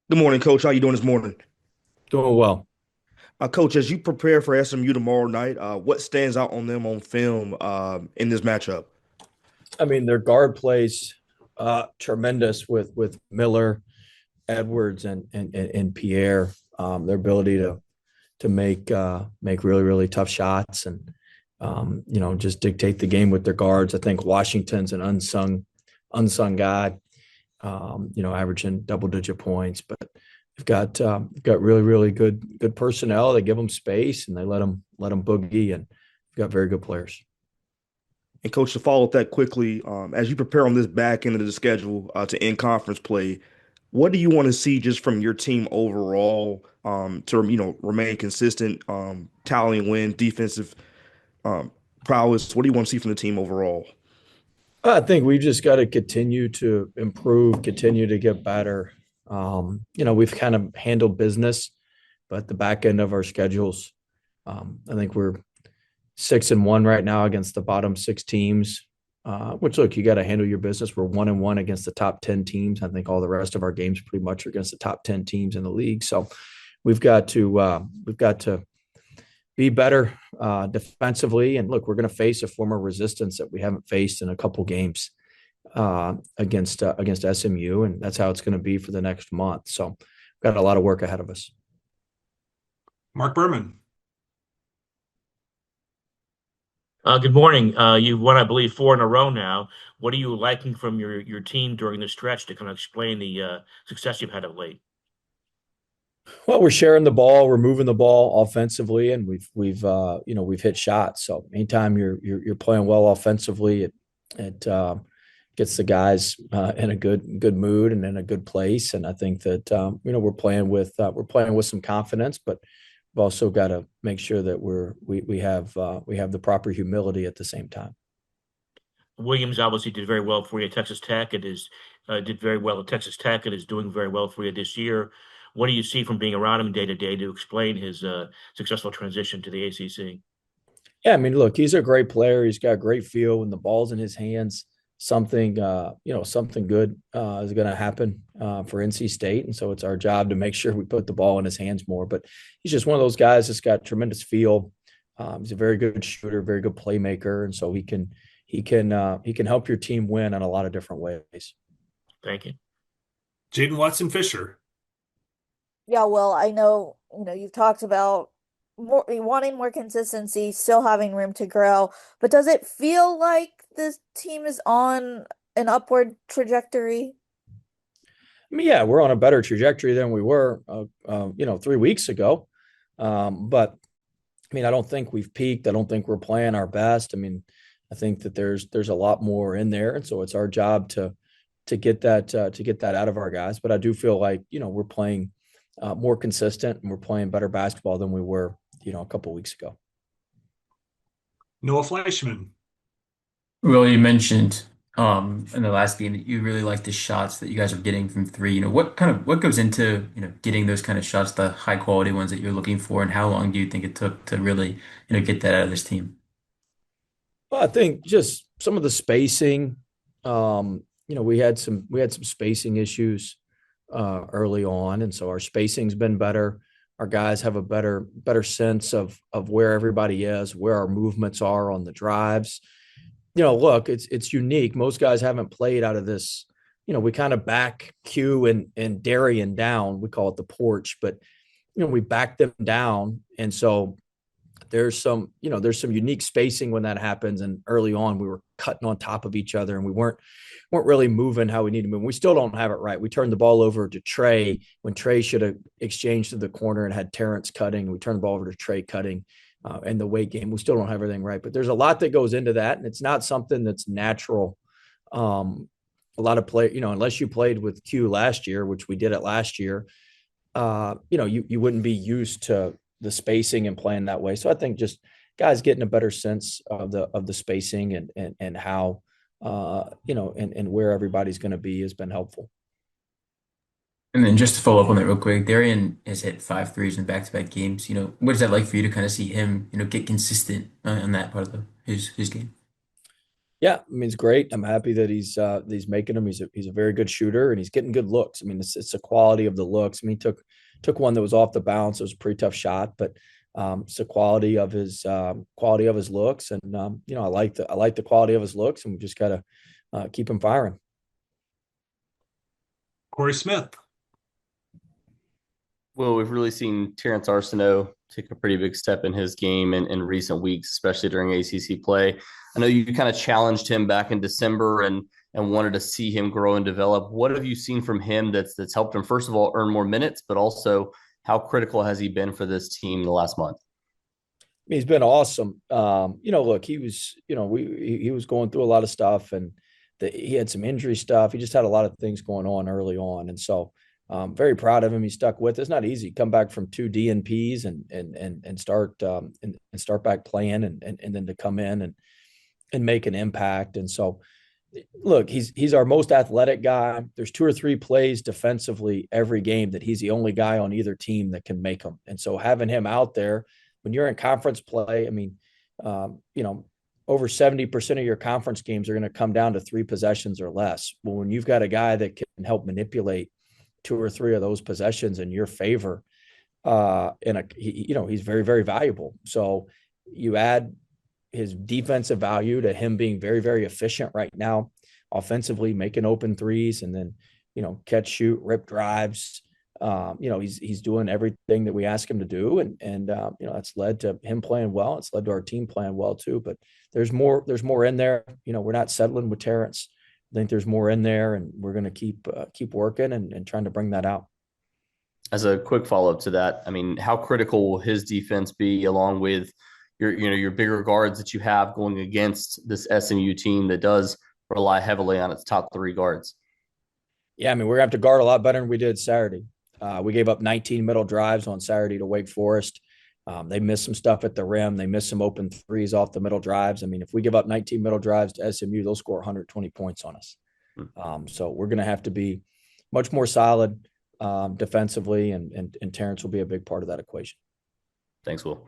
Good morning, Coach. How you doing this morning? Doing well. Coach, as you prepare for SMU tomorrow night, what stands out on them on film in this matchup? I mean, their guard plays tremendous with Miller, Edwards, and Pierre. Their ability to make really tough shots and just dictate the game with their guards. I think Washington's an unsung guy. Averaging double digit points, but they've got really good personnel. They give them space and they let them boogie, and they've got very good players. And Coach, to follow up that quickly, as you prepare on this back end of the schedule to end conference play, what do you want to see just from your team overall to remain consistent, tallying win, defensive um, prowess? What do you want to see from the team overall? I think we just got to continue to improve, continue to get better. We've kind of handled business, but the back end of our schedules, I think we're 6-1 right now against the bottom six teams. Which look, you got to handle your business. We're 1-1 against the top 10 teams. I think all the rest of our games pretty much are against the top 10 teams in the league. So we've got to be better defensively. And look, we're going to face a form of resistance that we haven't faced in a couple games against SMU, and that's how it's going to be for the next month. So we've got a lot of work ahead of us. Mark Berman. Good morning. You've won, I believe, four in a row now. What are you liking from your team during the stretch to kind of explain the success you've had of late? Well, we're sharing the ball, we're moving the ball offensively, and we've hit shots. So anytime you're playing well offensively, it gets the guys in a good mood and in a good place. And I think that we're playing with some confidence, but we've also got to make sure that we have the proper humility at the same time. Williams obviously did very well for you at Texas Tech. It is did very well at Texas Tech. It is doing very well for you this year. What do you see from being around him day to day to explain his successful transition to the ACC? Yeah, I mean, look, he's a great player. He's got great feel when the ball's in his hands. Something good is going to happen for NC State, and so it's our job to make sure we put the ball in his hands more. But he's just one of those guys that's got tremendous feel. He's a very good shooter, very good playmaker, and so he can help your team win in a lot of different ways. Thank you. Jaden Watson Fisher. Yeah, well, I know, you've talked about wanting more consistency, still having room to grow, but does it feel like this team is on an upward trajectory? I mean, yeah, we're on a better trajectory than we were, 3 weeks ago. But I mean, I don't think we've peaked. I don't think we're playing our best. I mean, I think that there's a lot more in there, and so it's our job to get that out of our guys. But I do feel like we're playing more consistent and we're playing better basketball than we were a couple of weeks ago. Noah Fleischman. Well, you mentioned in the last game that you really like the shots that you guys are getting from three. What goes into, getting those kind of shots, the high quality ones that you're looking for, and how long do you think it took to really, get that out of this team? Well, I think just some of the spacing. We had some spacing issues early on, and so our spacing's been better. Our guys have a better sense of where everybody is, where our movements are on the drives. Look, it's unique. Most guys haven't played out of this. We kind of back Q and Darian down. We call it the porch, but we back them down, and so there's some unique spacing when that happens. And early on, we were cutting on top of each other, and we weren't really moving how we need to move. We still don't have it right. We turned the ball over to Trey when Trey should have exchanged to the corner and had Terrence cutting. We turned the ball over to Trey cutting. In the weight game, we still don't have everything right, but there's a lot that goes into that, and it's not something that's natural. A lot of play, unless you played with Q last year, which we did it last year, you wouldn't be used to the spacing and playing that way. So I think just guys getting a better sense of the spacing and how and where everybody's going to be has been helpful. And then just to follow up on that real quick, Darian has hit five threes in back-to-back games. What is that like for you to kind of see him, get consistent on that part of his game? Yeah, I mean, it's great. I'm happy that he's making them. He's a very good shooter and he's getting good looks. I mean, it's the quality of the looks. I mean, he took one that was off the bounce. It was a pretty tough shot, but it's the quality of his looks. And I like the quality of his looks, and we just gotta keep him firing. Corey Smith. Well, we've really seen Terrence Arsenault take a pretty big step in his game in recent weeks, especially during ACC play. I know you kind of challenged him back in December and wanted to see him grow and develop. What have you seen from him that's helped him, first of all, earn more minutes, but also how critical has he been for this team the last month? I mean, he's been awesome. Look, he was, he was going through a lot of stuff, and he had some injury stuff. He just had a lot of things going on early on, and so very proud of him. He stuck with. It's not easy. Come back from 2 DNPs and start and start back playing, and then to come in and make an impact. And so, look, he's our most athletic guy. There's 2 or 3 plays defensively every game that he's the only guy on either team that can make them. And so having him out there when you're in conference play, I mean, over 70% of your conference games are going to come down to 3 possessions or less. Well, when you've got a guy that can help manipulate 2 or 3 of those possessions in your favor, he's very, very valuable. So you add his defensive value to him being very, very efficient right now, offensively, making open threes, and then, catch, shoot, rip drives. He's doing everything that we ask him to do. And that's led to him playing well. It's led to our team playing well too, but there's more in there. We're not settling with Terrence. I think there's more in there, and we're going to keep working and trying to bring that out. As a quick follow-up to that, I mean, how critical will his defense be along with your bigger guards that you have going against this SMU team that does rely heavily on its top 3 guards? Yeah, I mean, we're going to have to guard a lot better than we did Saturday. We gave up 19 middle drives on Saturday to Wake Forest. They missed some stuff at the rim. They missed some open threes off the middle drives. I mean, if we give up 19 middle drives to SMU, they'll score 120 points on us. So we're going to have to be much more solid defensively, and Terrence will be a big part of that equation. Thanks, Will.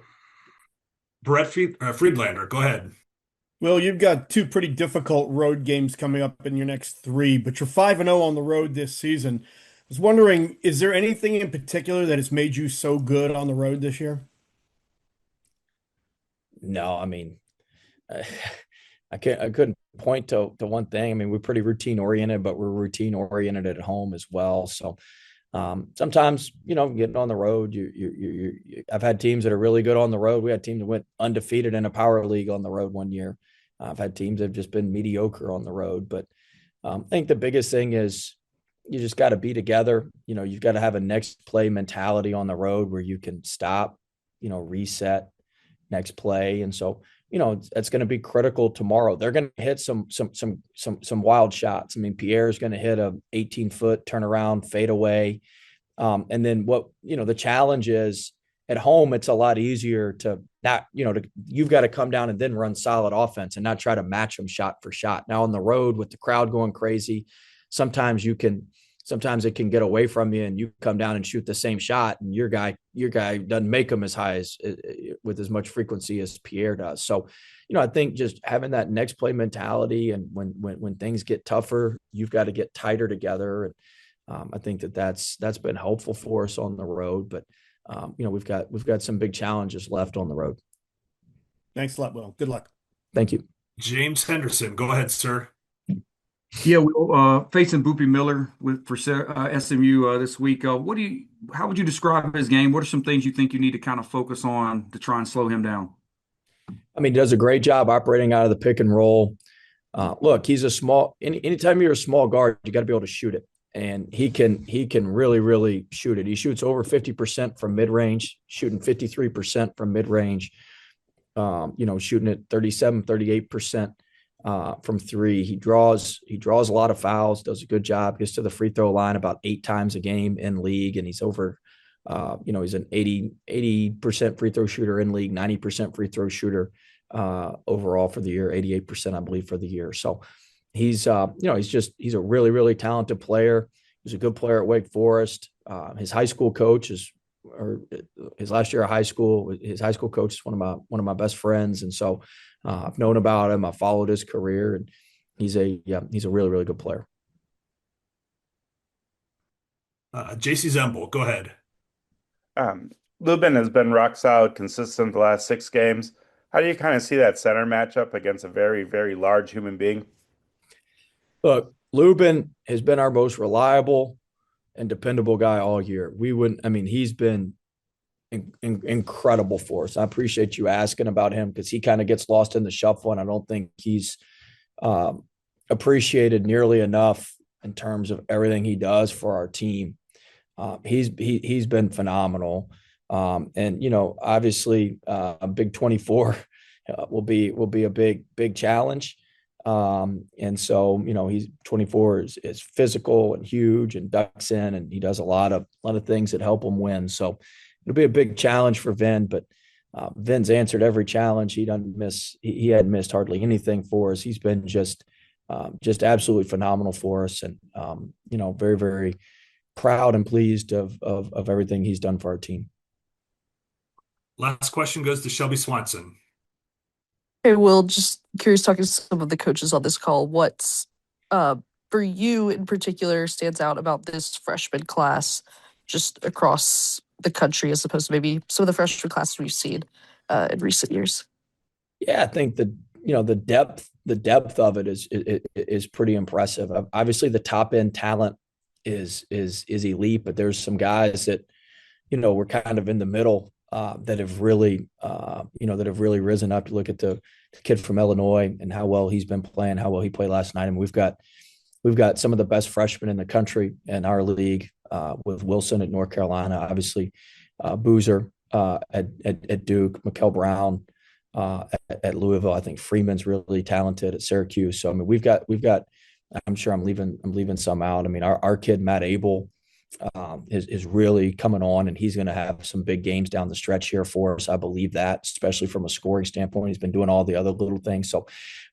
Brett Friedlander, go ahead. Well, you've got 2 pretty difficult road games coming up in your next 3, but you're 5-0 on the road this season. I was wondering, is there anything in particular that has made you so good on the road this year? No, I mean, I couldn't point to one thing. I mean, we're pretty routine oriented, but we're routine oriented at home as well. So sometimes, getting on the road, I've had teams that are really good on the road. We had teams that went undefeated in a power league on the road one year. I've had teams that have just been mediocre on the road, but I think the biggest thing is you just got to be together. You've got to have a next play mentality on the road where you can stop, reset, next play. And so, it's going to be critical tomorrow. They're going to hit some wild shots. I mean, Pierre's going to hit a 18-foot turnaround fadeaway. And then the challenge is at home, it's a lot easier to not, you've got to come down and then run solid offense and not try to match them shot for shot. Now on the road with the crowd going crazy, sometimes it can get away from you and you come down and shoot the same shot and your guy doesn't make them as high as with as much frequency as Pierre does. So, I think just having that next play mentality, and when things get tougher, you've got to get tighter together. And I think that's been helpful for us on the road, but we've got some big challenges left on the road. Thanks a lot, Will. Good luck. Thank you. James Henderson, go ahead, sir. Yeah, we're facing Boopy Miller for SMU this week. How would you describe his game? What are some things you think you need to kind of focus on to try and slow him down? I mean, he does a great job operating out of the pick and roll. Look, he's anytime you're a small guard, you got to be able to shoot it. And he can really, really shoot it. He shoots over 50% from mid-range, shooting 53% from mid-range, shooting at 37, 38%. From 3. He draws a lot of fouls, does a good job, gets to the free throw line about 8 times a game in league. And he's over, he's an 80% free throw shooter in league, 90% free throw shooter overall for the year, 88%, I believe, for the year. So he's a really, really talented player. He's a good player at Wake Forest. His high school coach is or his last year of high school. His high school coach is one of my best friends, and so I've known about him. I followed his career, and he's a really really good player. JC Zemble, go ahead. Um, Lubin has been rock solid, consistent the last 6 games. How do you kind of see that center matchup against a very, very large human being? Look, Lubin has been our most reliable and dependable guy all year. I mean, he's been incredible for us. I appreciate you asking about him because he kind of gets lost in the shuffle, and I don't think he's appreciated nearly enough in terms of everything he does for our team. He's been phenomenal, and obviously, a Big 24 will be a big challenge. And so he's 24 is physical and huge and ducks in, and he does a lot of things that help him win. So it'll be a big challenge for Vin, but Vin's answered every challenge. He doesn't miss. He hadn't missed hardly anything for us. He's been just absolutely phenomenal for us, and very very proud and pleased of everything he's done for our team. Last question goes to Shelby Swanson. Hey, Will, just curious talking to some of the coaches on this call, what's for you in particular stands out about this freshman class just across the country as opposed to maybe some of the freshman classes we've seen in recent years? Yeah, I think the depth of it is pretty impressive. Obviously, the top end talent is elite, but there's some guys that we're kind of in the middle that have really risen up. You look at the kid from Illinois and how well he's been playing, how well he played last night, and we've got some of the best freshmen in the country in our league with Wilson at North Carolina, obviously Boozer at Duke, Mikel Brown at Louisville. I think Freeman's really talented at Syracuse. So I mean, we've got. I'm sure I'm leaving some out. I mean, our kid Matt Abel is really coming on, and he's going to have some big games down the stretch here for us. I believe that, especially from a scoring standpoint. He's been doing all the other little things. So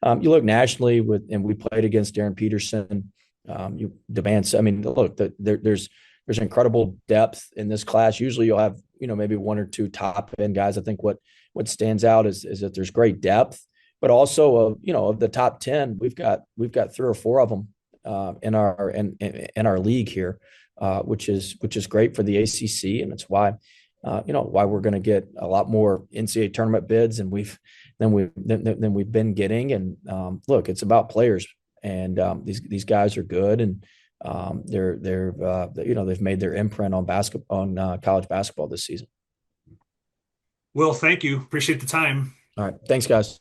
you look nationally and we played against Darren Peterson. I mean, look, there's incredible depth in this class. Usually you'll have maybe one or two top end guys. I think what stands out is that there's great depth, but also of the top 10, we've got 3 or 4 of them in our league here. Which is great for the ACC, and it's why we're going to get a lot more NCAA tournament bids than we've been getting. And look, it's about players, and these guys are good, and they've made their imprint on college basketball this season. Will, thank you. Appreciate the time. All right, thanks, guys.